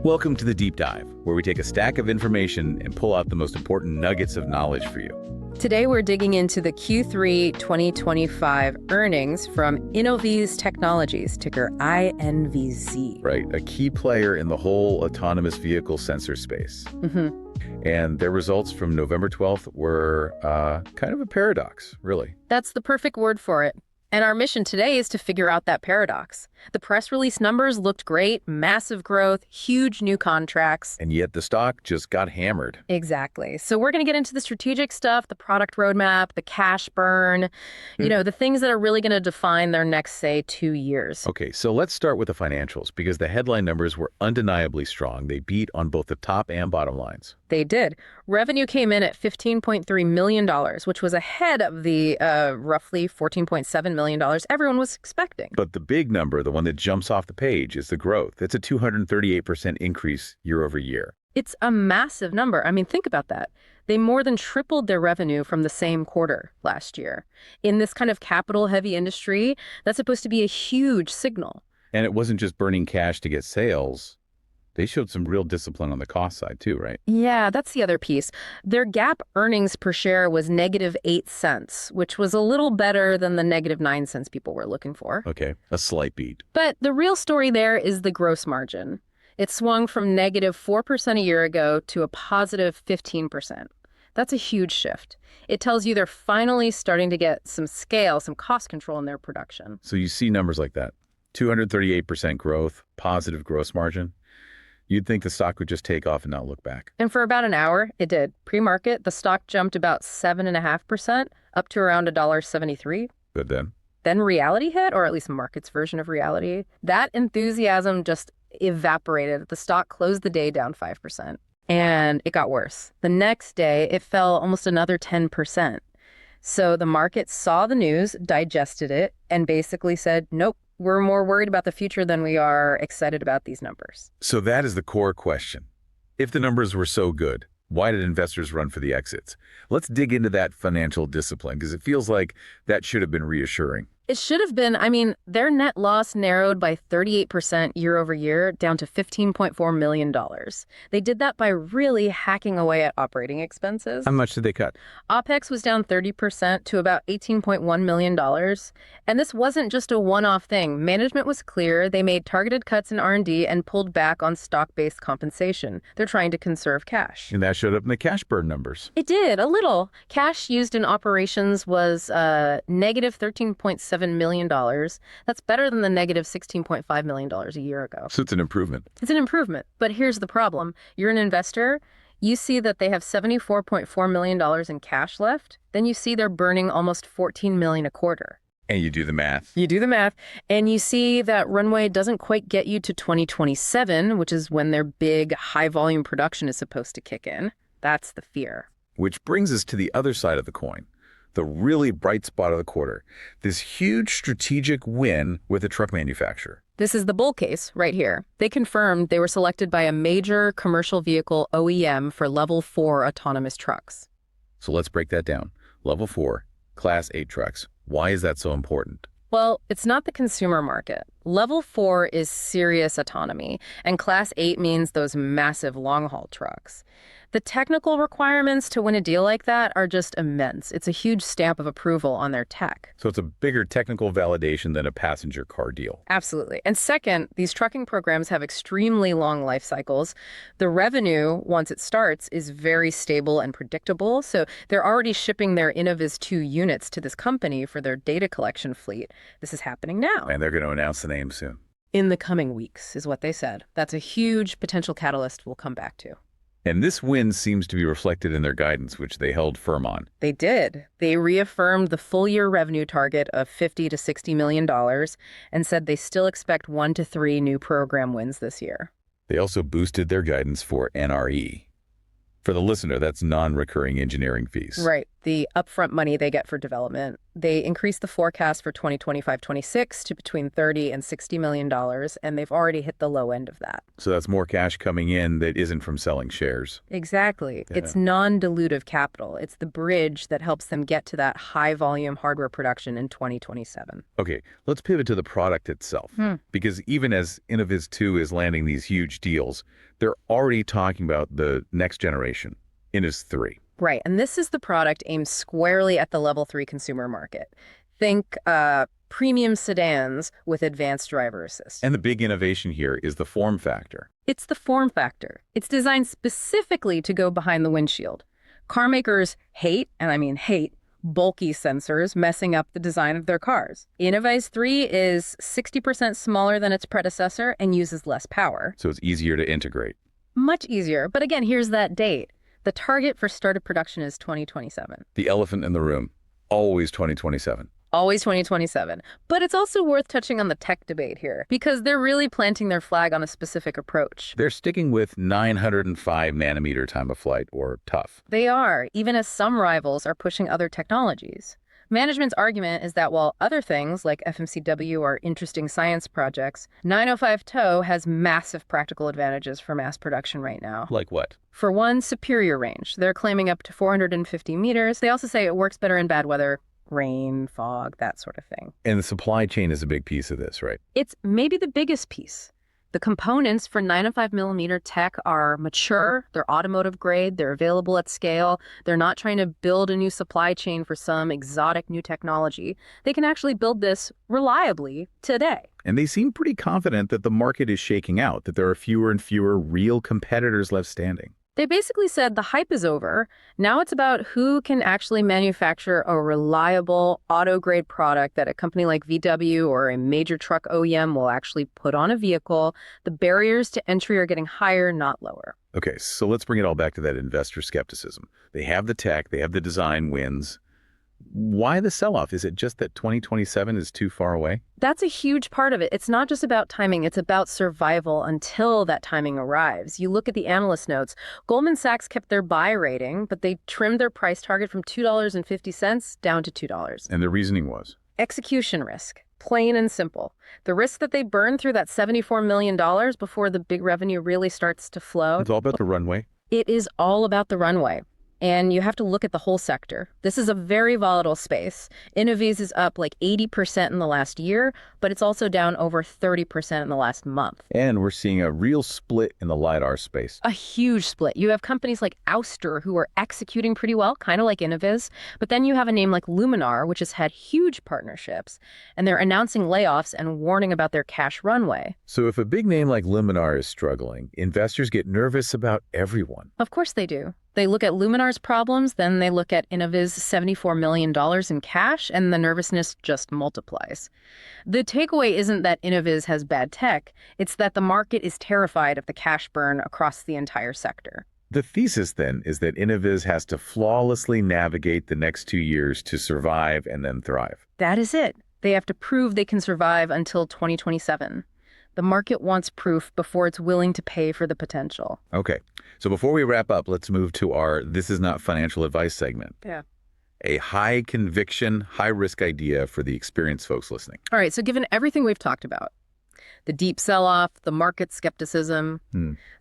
Welcome to the Deep Dive, where we take a stack of information and pull out the most important nuggets of knowledge for you. Today, we're digging into the Q3 2025 earnings from Innoviz Technologies, ticker INVZ. Right, a key player in the whole autonomous vehicle sensor space. And their results from November 12th were kind of a paradox, really. That's the perfect word for it. And our mission today is to figure out that paradox. The press release numbers looked great, massive growth, huge new contracts. And yet the stock just got hammered. Exactly. So we're going to get into the strategic stuff, the product roadmap, the cash burn, the things that are really going to define their next, say, 2 years. Okay, so let's start with the financials, because the headline numbers were undeniably strong. They beat on both the top and bottom lines. They did. Revenue came in at $15.3 million, which was ahead of the roughly $14.7 million everyone was expecting. But the big number, the one that jumps off the page, is the growth. It's a 238% increase year over year. It's a massive number. I mean, think about that. They more than tripled their revenue from the same quarter last year. In this kind of capital-heavy industry, that's supposed to be a huge signal. And it wasn't just burning cash to get sales. They showed some real discipline on the cost side too, right? Yeah, that's the other piece. Their GAAP earnings per share was -8 cents, which was a little better than the -9 cents people were looking for. Okay, a slight beat. But the real story there is the gross margin. It swung from -4% a year ago to a positive 15%. That's a huge shift. It tells you they're finally starting to get some scale, some cost control in their production. So you see numbers like that, 238% growth, positive gross margin. You'd think the stock would just take off and not look back. And for about an hour, it did. Pre-market, the stock jumped about 7.5%, up to around $1.73. Good then. Then reality hit, or at least market's version of reality. That enthusiasm just evaporated. The stock closed the day down 5%. And it got worse. The next day, it fell almost another 10%. So the market saw the news, digested it, and basically said, nope. We're more worried about the future than we are excited about these numbers. So that is the core question. If the numbers were so good, why did investors run for the exits? Let's dig into that financial discipline, because it feels like that should have been reassuring. It should have been. I mean, their net loss narrowed by 38% year over year, down to $15.4 million. They did that by really hacking away at operating expenses. How much did they cut? OPEX was down 30% to about $18.1 million. And this wasn't just a one-off thing. Management was clear. They made targeted cuts in R&D and pulled back on stock-based compensation. They're trying to conserve cash. And that showed up in the cash burn numbers. It did, a little. Cash used in operations was negative $13.7 million. That's better than the negative $16.5 million a year ago. So it's an improvement. It's an improvement. But here's the problem. You're an investor. You see that they have $74.4 million in cash left. Then you see they're burning almost $14 million a quarter. And you do the math. You do the math, and you see that runway doesn't quite get you to 2027, which is when their big high-volume production is supposed to kick in. That's the fear. Which brings us to the other side of the coin. The really bright spot of the quarter, this huge strategic win with a truck manufacturer. This is the bull case right here. They confirmed they were selected by a major commercial vehicle OEM for Level 4 autonomous trucks. So let's break that down. Level 4, Class 8 trucks. Why is that so important? Well, it's not the consumer market. Level 4 is serious autonomy, and Class 8 means those massive long-haul trucks. The technical requirements to win a deal like that are just immense. It's a huge stamp of approval on their tech. So it's a bigger technical validation than a passenger car deal. Absolutely. And second, these trucking programs have extremely long life cycles. The revenue, once it starts, is very stable and predictable. So they're already shipping their InnovizTwo units to this company for their data collection fleet. This is happening now. And they're going to announce the name soon. In the coming weeks, is what they said. That's a huge potential catalyst we'll come back to. And this win seems to be reflected in their guidance, which they held firm on. They did. They reaffirmed the full-year revenue target of $50 to $60 million and said they still expect 1 to 3 new program wins this year. They also boosted their guidance for NRE. For the listener, that's non-recurring engineering fees. Right. the upfront money they get for development. They increased the forecast for 2025-26 to between $30 and $60 million, and they've already hit the low end of that. So that's more cash coming in that isn't from selling shares. Exactly. Yeah. It's non-dilutive capital. It's the bridge that helps them get to that high-volume hardware production in 2027. Okay, let's pivot to the product itself. Because even as InnovizTwo is landing these huge deals, they're already talking about the next generation, InnovizThree. Right, and this is the product aimed squarely at the Level 3 consumer market. Think premium sedans with advanced driver assist. And the big innovation here is the form factor. It's the form factor. It's designed specifically to go behind the windshield. Car makers hate, and I mean hate, bulky sensors messing up the design of their cars. InnovizThree is 60% smaller than its predecessor and uses less power. So it's easier to integrate. Much easier, but again, here's that date. The target for start of production is 2027. The elephant in the room, always 2027. Always 2027. But it's also worth touching on the tech debate here, because they're really planting their flag on a specific approach. They're sticking with 905 nanometer time of flight, or TUF. They are, even as some rivals are pushing other technologies. Management's argument is that while other things like FMCW are interesting science projects, 905 TOW has massive practical advantages for mass production right now. Like what? For one, superior range. They're claiming up to 450 meters. They also say it works better in bad weather, rain, fog, that sort of thing. And the supply chain is a big piece of this, right? It's maybe the biggest piece. The components for 905mm tech are mature, they're automotive grade, they're available at scale. They're not trying to build a new supply chain for some exotic new technology. They can actually build this reliably today. And they seem pretty confident that the market is shaking out, that there are fewer and fewer real competitors left standing. They basically said the hype is over. Now it's about who can actually manufacture a reliable auto-grade product that a company like VW or a major truck OEM will actually put on a vehicle. The barriers to entry are getting higher, not lower. Okay, so let's bring it all back to that investor skepticism. They have the tech, they have the design wins. Why the sell-off? Is it just that 2027 is too far away? That's a huge part of it. It's not just about timing. It's about survival until that timing arrives. You look at the analyst notes. Goldman Sachs kept their buy rating, but they trimmed their price target from $2.50 down to $2. And the reasoning was? Execution risk. Plain and simple. The risk that they burn through that $74 million before the big revenue really starts to flow. It's all about the runway. It is all about the runway. And you have to look at the whole sector. This is a very volatile space. Innoviz is up like 80% in the last year, but it's also down over 30% in the last month. And we're seeing a real split in the LiDAR space. A huge split. You have companies like Ouster who are executing pretty well, kind of like Innoviz. But then you have a name like Luminar, which has had huge partnerships, and they're announcing layoffs and warning about their cash runway. So if a big name like Luminar is struggling, investors get nervous about everyone. Of course they do. They look at Luminar's problems, then they look at Innoviz's $74 million in cash, and the nervousness just multiplies. The takeaway isn't that Innoviz has bad tech, it's that the market is terrified of the cash burn across the entire sector. The thesis, then, is that Innoviz has to flawlessly navigate the next 2 years to survive and then thrive. That is it. They have to prove they can survive until 2027. The market wants proof before it's willing to pay for the potential. Okay, so before we wrap up, let's move to our This Is Not Financial Advice segment. Yeah. A high conviction, high risk idea for the experienced folks listening. All right, so given everything we've talked about, the deep sell-off, the market skepticism,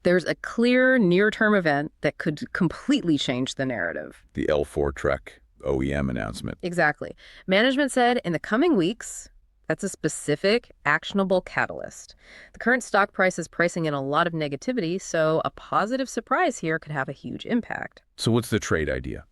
there's a clear near-term event that could completely change the narrative. The L4 truck OEM announcement. Exactly. Management said in the coming weeks, that's a specific, actionable catalyst. The current stock price is pricing in a lot of negativity, so a positive surprise here could have a huge impact. So what's the trade idea?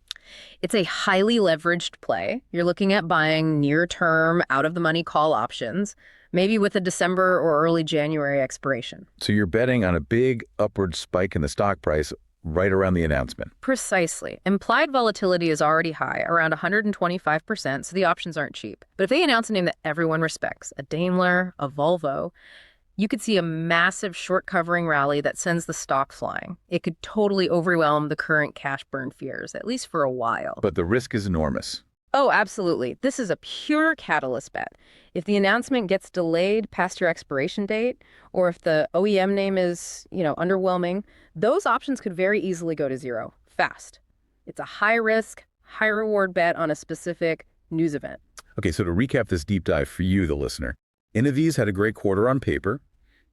It's a highly leveraged play. You're looking at buying near-term, out-of-the-money call options, maybe with a December or early January expiration. So you're betting on a big upward spike in the stock price right around the announcement. Precisely. Implied volatility is already high, around 125%, so the options aren't cheap. But if they announce a name that everyone respects, a Daimler, a Volvo, you could see a massive short covering rally that sends the stock flying. It could totally overwhelm the current cash burn fears, at least for a while. But the risk is enormous. Oh, absolutely. This is a pure catalyst bet. If the announcement gets delayed past your expiration date, or if the OEM name is, underwhelming, those options could very easily go to zero, fast. It's a high risk, high reward bet on a specific news event. Okay, so to recap this deep dive for you, the listener, Innoviz had a great quarter on paper,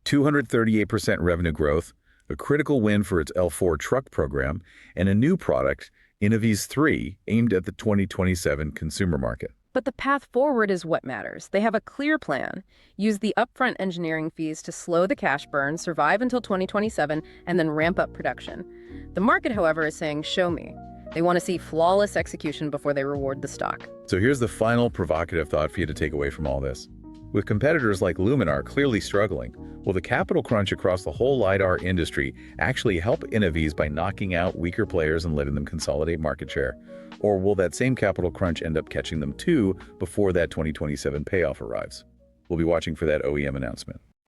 238% revenue growth, a critical win for its L4 truck program, and a new product, InnovizThree, aimed at the 2027 consumer market. But the path forward is what matters. They have a clear plan. Use the upfront engineering fees to slow the cash burn, survive until 2027, and then ramp up production. The market, however, is saying, show me. They want to see flawless execution before they reward the stock. So here's the final provocative thought for you to take away from all this. With competitors like Luminar clearly struggling, will the capital crunch across the whole LiDAR industry actually help Innoviz by knocking out weaker players and letting them consolidate market share? Or will that same capital crunch end up catching them too before that 2027 payoff arrives? We'll be watching for that OEM announcement.